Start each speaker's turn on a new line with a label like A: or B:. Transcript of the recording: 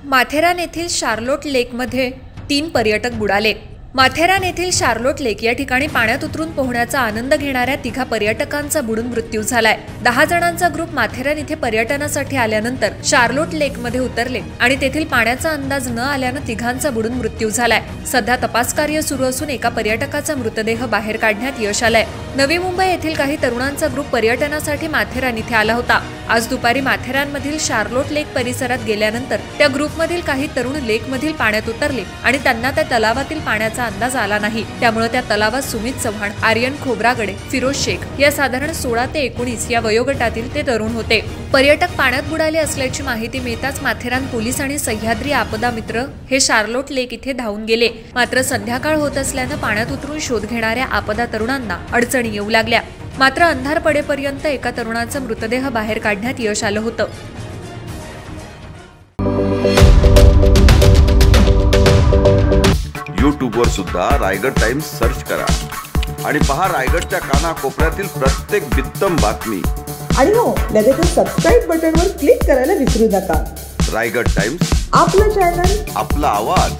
A: माथेरान येथील शार्लोट लेकमध्ये 3 पर्यटक बुडाले। माथेरान येथील शार्लोट लेक या ठिकाणी पाण्यात उतरून पोहण्याचा आनंद घेणाऱ्या 3 पर्यटकांचा बुडून मृत्यू झालाय। 10 जणांचा ग्रुप माथेरान इथे पर्यटनासाठी आल्यानंतर शार्लोट लेकमध्ये उतरले आणि तेथील पाण्याचा अंदाज न आल्यानं 3 बुडून मृत्यू झालाय। सध्या तपास कार्य सुरू असून एका पर्यटकाचा मृतदेह बाहेर काढण्यात यश आलंय। नवी मुंबई येथील काही तरुणांचा ग्रुप पर्यटनासाठी माथेरान इथे आला होता। आज दुपारी माथेरानमधील शार्लोट लेक परिसरात गेल्यानंतर त्या ग्रुपमधील काही तरुण लेकमधील पाण्यात उतरले आणि त्यांना त्या तलावातील पाण्याचा अंदाज आला नाही। त्यामुळे त्या तलावात सुमित चव्हाण, आर्यन खोब्रागडे, फिरोज शेख या साधारण 16 ते 19 या वयोगटातील ते तरुण होते। पर्यटक पाण्यात बुडाले असल्याची माहिती मिळताच माथेरान पोलीस आणि सह्याद्री आपदा मित्र हे शार्लोट लेक इथे धावून गेले। मात्र संध्याकाळ होत असल्याने पाण्यात उतरून शोध घेणाऱ्या आपदा तरुणांना अडचणी येऊ लागल्या। मात्र अंधार पडेपर्यंत एका तरुणाचा मृतदेह बाहेर काढण्यात यश आलं होतं।
B: YouTube वर सुद्धा रायगड टाइम्स सर्च करा आणि पहा रायगडच्या कानाकोपऱ्यातील प्रत्येक बित्तम बातमी।
C: आणि हो, लगेच सबस्क्राइब बटनवर क्लिक करायला विसरू नका।
B: रायगड टाइम्स,
C: आपलं चॅनल,
B: आपला आवाज।